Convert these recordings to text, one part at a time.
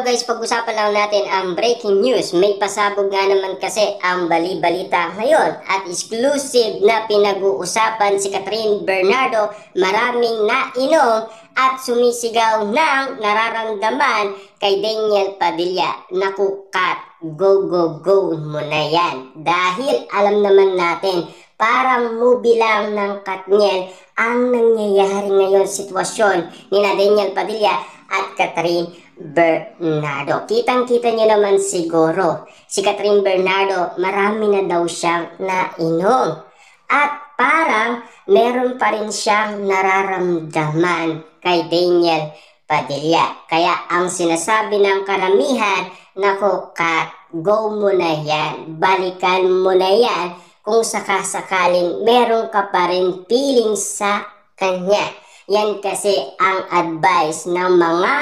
guys, pag-usapan lang natin ang breaking news. May pasabog nga naman kasi ang bali-balita ngayon at exclusive na pinag-uusapan si Catherine Bernardo. Maraming nainom at sumisigaw ng nararamdaman kay Daniel Padilla. Naku, Kat, go, go, go mo na yan. Dahil alam naman natin, parang movie lang ng Katniel ang nangyayari ngayon sitwasyon ni Daniel Padilla at Catherine Bernardo. Kitang-kita niyo naman siguro, si Catherine Bernardo, marami na daw siyang nainom. At parang meron pa rin siyang nararamdaman kay Daniel Padilla. Kaya ang sinasabi ng karamihan, nako Kat, go mo na yan, balikan mo na yan kung sakasakaling meron ka pa rin feeling sa kanya. Yan kasi ang advice ng mga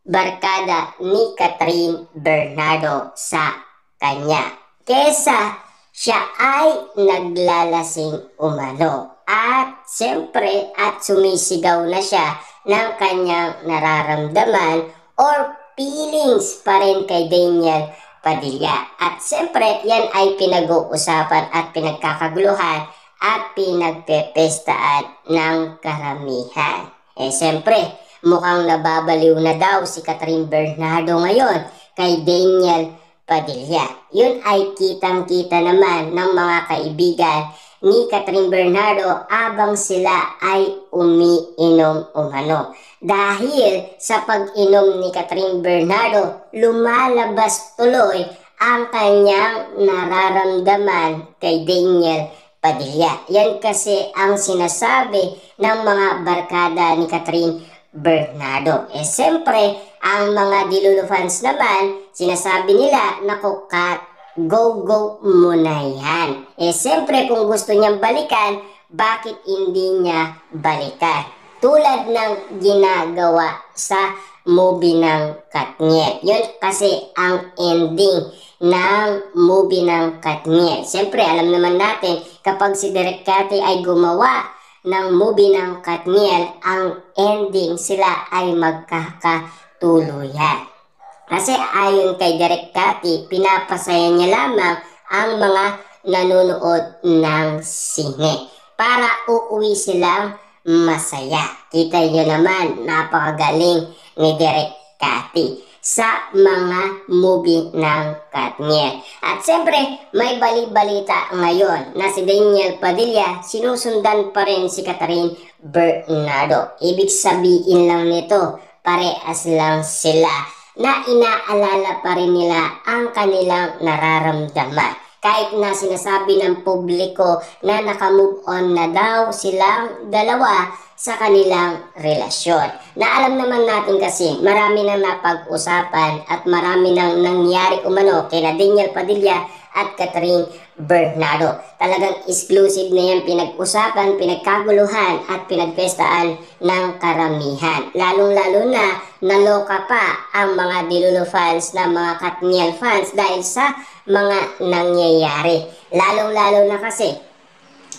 barkada ni Catherine Bernardo sa kanya. Kesa siya ay naglalasing umano. At siyempre, at sumisigaw na siya ng kanyang nararamdaman or feelings pa rin kay Daniel Padilla. At siyempre, yan ay pinag-uusapan at pinagkakaguluhan at pinagpepestaan ng karamihan. Siyempre, mukhang nababaliw na daw si Catherine Bernardo ngayon kay Daniel Padilla. Yun ay kitang-kita naman ng mga kaibigan ni Catherine Bernardo abang sila ay umiinom umano. Dahil sa pag-inom ni Catherine Bernardo, lumalabas tuloy ang kanyang nararamdaman kay Daniel Padilla. Yan kasi ang sinasabi ng mga barkada ni Catherine Bernardo. Siyempre, ang mga Dilulu fans naman, sinasabi nila, naku Kat, go, go mo na yan. Siyempre, kung gusto niyang balikan, bakit hindi niya balikan? Tulad ng ginagawa sa movie ng Katniel. Yun kasi ang ending ng movie ng Katniel. Siyempre, alam naman natin, kapag si Direk Cathy ay gumawa ng movie ng Katniel, ang ending sila ay magkakatuluyan. Kasi ayon kay Direk Cathy, pinapasaya niya lamang ang mga nanonood ng sine para uuwi silang masaya. Kita niyo naman, napakagaling ni Direk Cathy sa mga movie ng Katniel. At siyempre, may bali-balita ngayon na si Daniel Padilla sinusundan pa rin si Catherine Bernardo. Ibig sabihin lang nito, parehas lang sila na inaalala pa rin nila ang kanilang nararamdaman. Kahit na sinasabi ng publiko na nakamove on na daw silang dalawa sa kanilang relasyon. Na alam naman natin kasi marami nang napag-usapan at marami nang nangyari umano kina Daniel Padilla at Catherine Bernardo. Talagang exclusive na yan pinag-usapan, pinagkaguluhan at pinagpestaan ng karamihan. Lalong-lalo na naloka pa ang mga Dilulu fans na mga Katniel fans dahil sa mga nangyayari. Lalong-lalo na kasi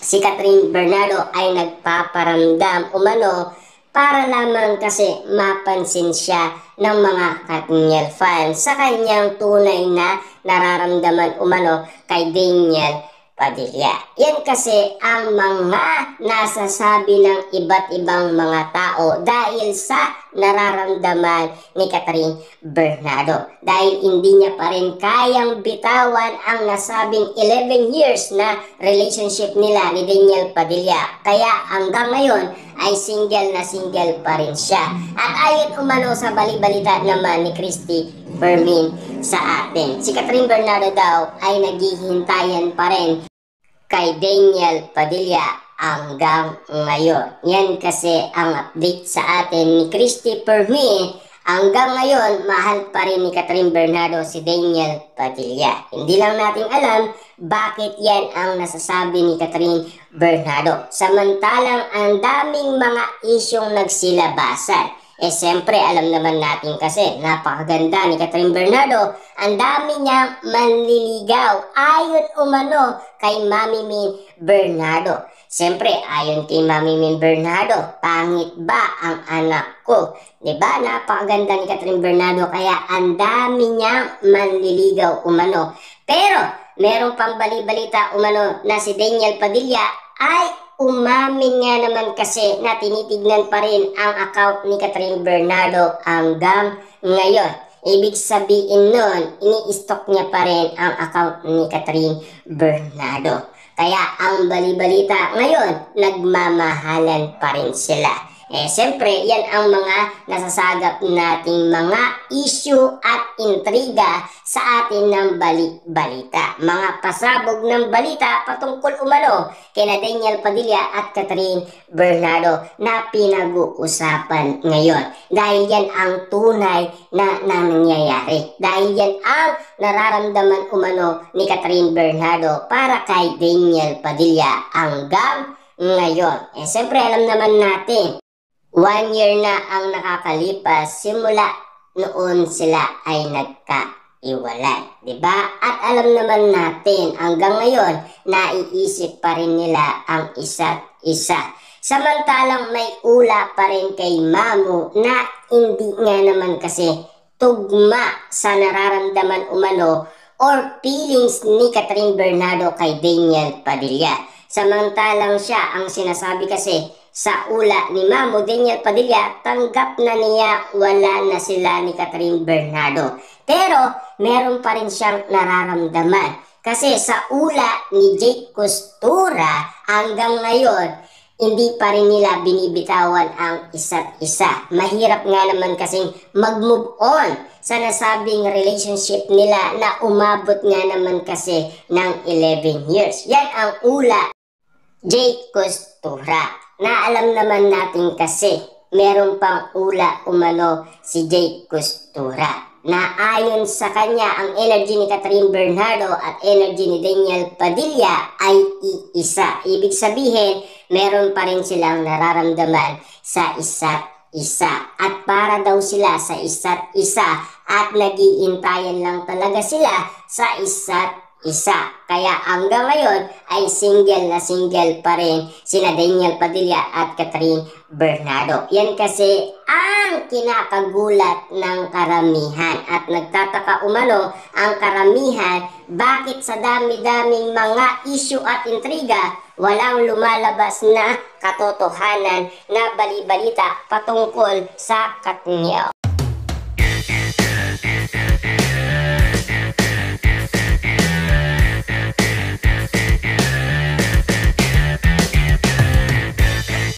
si Catherine Bernardo ay nagpaparamdam umano para lamang kasi mapansin siya ng mga Katniel fans sa kanyang tunay na nararamdaman umano kay Daniel Padilla. Yan kasi ang mga nasasabi ng iba't ibang mga tao dahil sa nararamdaman ni Catherine Bernardo. Dahil hindi niya pa rin kayang bitawan ang nasabing 11 years na relationship nila ni Daniel Padilla. Kaya hanggang ngayon ay single na single pa rin siya. At ayon umano sa bali-balita naman ni Christy Fermin sa atin, si Catherine Bernardo daw ay naghihintayan pa rin kay Daniel Padilla hanggang ngayon. Yan kasi ang update sa atin ni Christy Fermin. Hanggang ngayon, mahal pa rin ni Catherine Bernardo si Daniel Padilla. Hindi lang natin alam bakit yan ang nasasabi ni Catherine Bernardo. Samantalang ang daming mga isyong nagsilabasan. Siyempre, alam naman natin kasi napakaganda ni Catherine Bernardo. Ang dami niyang manliligaw ayon umano kay Mami Min Bernardo. Siyempre, ayon kay Mami Min Bernardo, pangit ba ang anak ko? Diba? Napakaganda ni Catherine Bernardo kaya ang dami niyang manliligaw umano. Pero, merong pang bali-balita umano na si Daniel Padilla ay umamin nga naman kasi na tinitignan pa rin ang account ni Catherine Bernardo hanggang ngayon. Ibig sabihin nun, ini-stalk niya pa rin ang account ni Catherine Bernardo. Kaya ang bali-balita ngayon, nagmamahalan pa rin sila. Siyempre, yan ang mga nasasagap nating mga issue at intriga sa atin ng bali-balita. Mga pasabog ng balita patungkol umano kina Daniel Padilla at Catherine Bernardo na pinag-uusapan ngayon. Dahil yan ang tunay na nangyayari. Dahil yan ang nararamdaman umano ni Catherine Bernardo para kay Daniel Padilla hanggang ngayon. Siyempre, alam naman natin, 1 year na ang nakakalipas simula noon sila ay nagkaiwalay, diba? At alam naman natin hanggang ngayon naiisip pa rin nila ang isa't isa. Samantalang may ula pa rin kay Mamu na hindi nga naman kasi tugma sa nararamdaman umano or feelings ni Catherine Bernardo kay Daniel Padilla. Samantalang siya ang sinasabi kasi sa ula ni Mamu Daniel Padilla, tanggap na niya wala na sila ni Catherine Bernardo. Pero meron pa rin siyang nararamdaman. Kasi sa ula ni Jake Costura hanggang ngayon, hindi pa rin nila binibitawan ang isa't isa. Mahirap nga naman kasing mag-move on sa nasabing relationship nila na umabot nga naman kasi ng 11 years. Yan ang ula Jake Costura. Na alam naman natin kasi meron pang ula umano si Jake Costura na ayon sa kanya ang energy ni Catherine Bernardo at energy ni Daniel Padilla ay iisa. Ibig sabihin meron pa rin silang nararamdaman sa isa't isa at para daw sila sa isa't isa at nag-iintayan lang talaga sila sa isa't isa. Kaya hanggang ngayon ay single na single pa rin sina Daniel Padilla at Catherine Bernardo. Yan kasi ang kinakagulat ng karamihan at nagtataka umano ang karamihan bakit sa dami-daming mga issue at intriga walang lumalabas na katotohanan na bali-balita patungkol sa Katniel.